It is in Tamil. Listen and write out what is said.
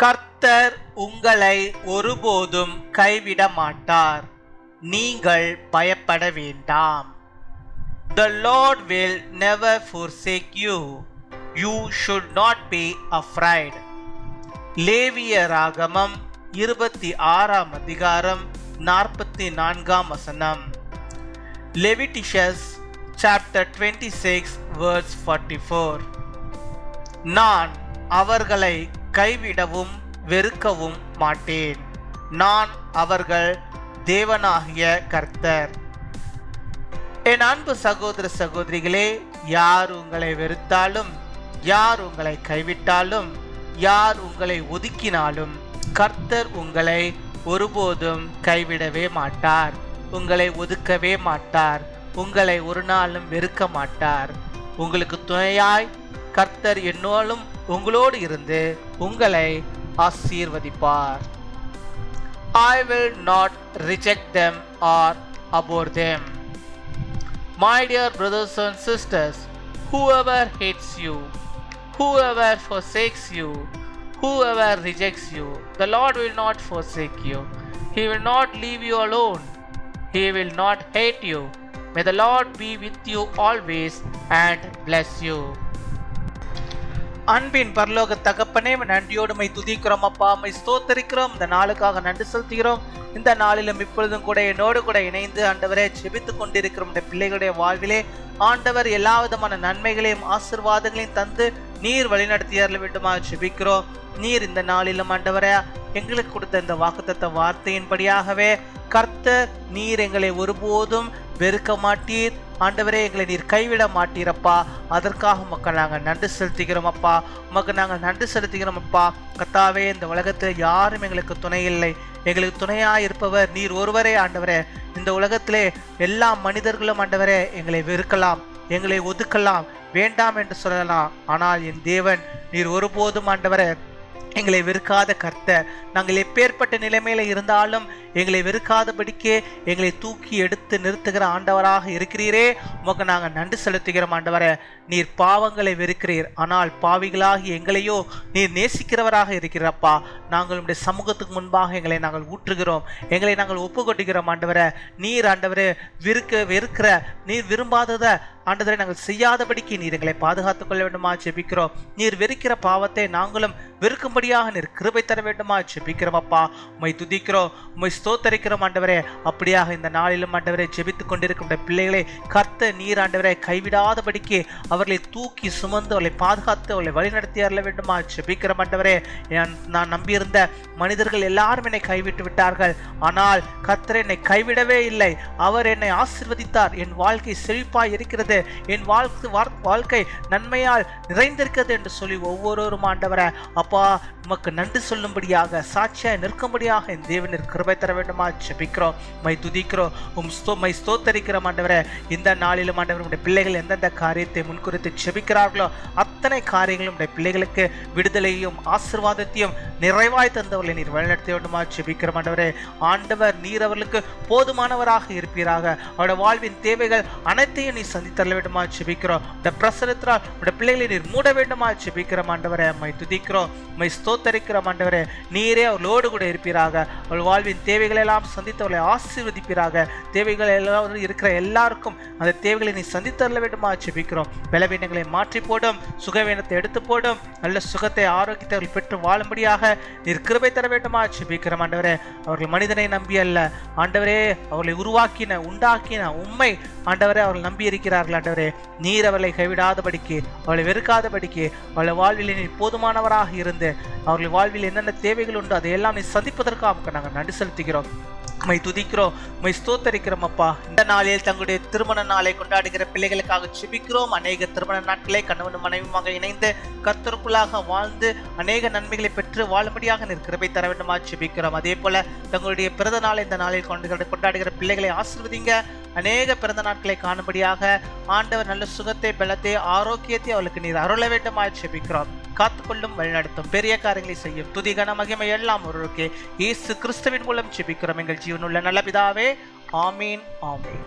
கர்த்தர் உங்களை ஒருபோதும் கைவிட மாட்டார். நீங்கள் பயப்பட வேண்டாம். The Lord will never forsake you. You should not be afraid. லேவியராகமம் 26 அதிகாரம் 44 வசனம். Leviticus chapter 26 verse 44. நான் அவர்களை கைவிடவும் வெறுக்கவும் மாட்டேன். நான் அவர்கள் தேவனாகிய கர்த்தர். என் அன்பு சகோதர சகோதரிகளே, யார் உங்களை வெறுத்தாலும், யார் உங்களை கைவிட்டாலும், யார் உங்களை ஒதுக்கினாலும் கர்த்தர் உங்களை ஒருபோதும் கைவிடவே மாட்டார். உங்களை ஒதுக்கவே மாட்டார். உங்களை ஒரு நாளும் வெறுக்க மாட்டார். உங்களுக்கு துணையாய் கர்த்தர் என்னோடும் உங்களோடு இருந்து உங்களை ஆசீர்வதிப்பார். I will not reject them or abhor them. My dear brothers and sisters, whoever hates you, whoever forsakes you, whoever rejects you, the Lord will not forsake you. He will not leave you alone. He will not hate you. May the Lord be with you always and bless you. அன்பின் பரலோக தகப்பனே, நன்றியோடு மை துதிக்கிறோம் அப்பா, மை ஸ்தோத்தரிக்கிறோம். இந்த நாளுக்காக நன்றி செலுத்துகிறோம். இந்த நாளிலும் இப்பொழுதும் கூட என்னோடு கூட இணைந்து ஆண்டவரை ஜெபித்துக் கொண்டிருக்கிறோம். இந்த பிள்ளைகளுடைய வாழ்விலே ஆண்டவர் எல்லா விதமான நன்மைகளையும் ஆசீர்வாதங்களையும் தந்து நீர் வழிநடத்தி அருள வேண்டுமா ஜெபிக்கிறோம். நீர் இந்த நாளிலும் ஆண்டவரை எங்களுக்கு கொடுத்த இந்த வாக்குத்தத்த வார்த்தையின்படியாகவே கர்த்தர் நீர் எங்களை ஒருபோதும் வெறுக்க மாட்டீர். ஆண்டவரே, எங்களை நீர் கைவிட மாட்டீரப்பா. அதற்காக மக்கள் நாங்கள் நன்றி செலுத்துகிறோம் அப்பா. உமக்கு நாங்கள் நன்றி செலுத்துகிறோம் அப்பா. கர்த்தாவே, இந்த உலகத்தில் யாரும் எங்களுக்கு துணை இல்லை. எங்களுக்கு துணையாக இருப்பவர் நீர் ஒருவரே ஆண்டவரே. இந்த உலகத்திலே எல்லா மனிதர்களும் ஆண்டவரே எங்களை வெறுக்கலாம், எங்களை ஒதுக்கலாம், வேண்டாம் என்று சொல்லலாம். ஆனால் என் தேவன் நீர் ஒருபோதும் ஆண்டவரே எங்களை வெறுக்காத கர்த்தர். நாங்கள் எப்பேற்பட்ட நிலைமையில இருந்தாலும் எங்களை வெறுக்காதபடிக்கே எங்களை தூக்கி எடுத்து நிறுத்துகிற ஆண்டவராக இருக்கிறீரே. உமக்கு நாங்கள் நன்றி செலுத்துகிறோம் ஆண்டவரே. நீர் பாவங்களை வெறுக்கிறீர், ஆனால் பாவிகளாகி எங்களையோ நீர் நேசிக்கிறவராக இருக்கிறப்பா. நாங்கள் உடைய சமூகத்துக்கு முன்பாக எங்களை நாங்கள் ஊற்றுகிறோம், எங்களை நாங்கள் ஒப்பு கொட்டுகிறோம் ஆண்டவரே. நீர் ஆண்டவரே வெறுக்கிற நீர் விரும்பாததை ஆண்டவரை நாங்கள் செய்யாதபடிக்கு நீர் எங்களை பாதுகாத்துக் கொள்ள வேண்டுமா ஜெபிக்கிறோம். நீர் வெறுக்கிற பாவத்தை நாங்களும் வெறுக்கும்படியாக நீர் கிருபை தர வேண்டுமா ஜெபிக்கிறோம் அப்பா. உம்மை துதிக்கிறோம், உம்மை ஸ்தோத்தரிக்கிறோம் ஆண்டவரே. அப்படியாக இந்த நாளிலும் ஆண்டவரை ஜெபித்துக் கொண்டிருக்கின்ற பிள்ளைகளை கர்த்தர் நீர் ஆண்டவரை கைவிடாதபடிக்கு அவர்களை தூக்கி சுமந்து அவர்களை பாதுகாத்து அவர்களை வழிநடத்தி அருள வேண்டுமா ஜெபிக்கிறோம் ஆண்டவரே. நான் நம்பியிருந்த மனிதர்கள் எல்லாரும் என்னை கைவிட்டு விட்டார்கள், ஆனால் கர்த்தர் என்னை கைவிடவே இல்லை. அவர் என்னை ஆசீர்வதித்தார். என் வாழ்க்கை செழிப்பாய் இருக்கிறது, என் வாழ்க்கை நன்மையால் நிறைந்திருக்கிறது என்று சொல்லி ஒவ்வொருவரும் ஆண்டவரை அப்பா உமக்கு நன்றி சொல்லும்படியாக சாட்சியாய் நிற்கும்படியாக என் தேவனின் கிருபை தர வேண்டுமா ஜெபிக்கிறோம். மை துதிக்கிறோம், மை ஸ்தோத்தரிக்கிறோம் ஆண்டவரே. இந்த நாளிலும் ஆண்டவர் உடைய பிள்ளைகள் எந்தெந்த காரியத்தை முன்குறித்து ஜெபிக்கிறார்களோ அத்தனை காரியங்களும் உடைய பிள்ளைகளுக்கு விடுதலையும் ஆசீர்வாதத்தையும் நிறைவாய் தந்தவர்களை நீர் வழிநடத்த வேண்டுமா ஜெபிக்கிறோம் ஆண்டவரே. ஆண்டவர் நீர் அவர்களுக்கு போதுமானவராக இருப்பீராக. அவருடைய வாழ்வின் தேவைகள் அனைத்தையும் நீ சந்தித்தரல வேண்டுமா ஜெபிக்கிறோம். உடைய பிரசனத்தினால் உடைய பிள்ளைகளை நீர் மூட வேண்டுமா ஜெபிக்கிறோம் ஆண்டவரே. மை துதிக்கிறோம், மை ஸ்தோத்தரிக்கிறோம் ஆண்டவரே. நீரே அவர்களோடு கூட இருப்பீராக. அவள் வாழ்வின் தேவைகளை எல்லாம் சந்தித்து அவளை ஆசீர்வதிப்பீராக. தேவைகள் எல்லாம் இருக்கிற எல்லாருக்கும் அந்த தேவைகளை நீ சந்தித்தரல வேண்டுமா ஜெபிக்கிறோம். பலவீனங்களை மாற்றி போடும், சுகவீனத்தை எடுத்து போடும், நல்ல சுகத்தை ஆரோக்கியத்தை அவர்கள் பெற்று வாழும்படியாக நீர் கிருபை தர வேண்டுமா ஜெபிக்கிறோம் ஆண்டவரே. அவர்கள் மனிதனை நம்பி அல்ல ஆண்டவரே, அவர்களை உண்டாக்கின உண்மை ஆண்டவரே அவர்கள் நம்பி இருக்கிறார்கள் ஆண்டவரே. நீர் அவர்களை கைவிடாதபடிக்கு, அவளை வெறுக்காதபடிக்கு, அவளை வாழ்வில் நீர் போதுமானவராக இருந்து அவர்கள் வாழ்வில் என்னென்ன தேவைகள் உண்டோ அதையெல்லாம் நீ சந்திப்பதற்காக நாங்கள் நன்றி செலுத்துகிறோம். மை துதிக்கிறோம், மை ஸ்தோத்தரிக்கிறோம் அப்பா. இந்த நாளில் தங்களுடைய திருமண நாளை கொண்டாடுகிற பிள்ளைகளுக்காக ஜெபிக்கிறோம். அநேக திருமண நாட்களை கணவனும் மனைவியுமாக இணைந்து கர்த்தருக்குள்ளாக வாழ்ந்து அநேக நன்மைகளை பெற்று வாழும்படியாக நீர் கிருபை தர வேண்டுமா ஜெபிக்கிறோம். அதே போல தங்களுடைய பிறந்த நாளை இந்த நாளில் கொண்டாடுகிற பிள்ளைகளை ஆசீர்வதிங்க. அநேக பிறந்த நாட்களை காணும்படியாக ஆண்டவர் நல்ல சுகத்தை, பலத்தை, ஆரோக்கியத்தை அவளுக்கு நீர் அருள வேண்டுமா ஜெபிக்கிறோம். காத்துக்கொள்ளும், வழிநடத்தும், பெரிய காரியங்களை செய்யும் துதி கன மகிமை எல்லாம் ஒருவருக்கே இயேசு கிறிஸ்துவின் மூலம் ஜெபிக்கிறோம் எங்கள் ஜீவனுள்ள நல்ல பிதாவே. ஆமீன், ஆமீன்.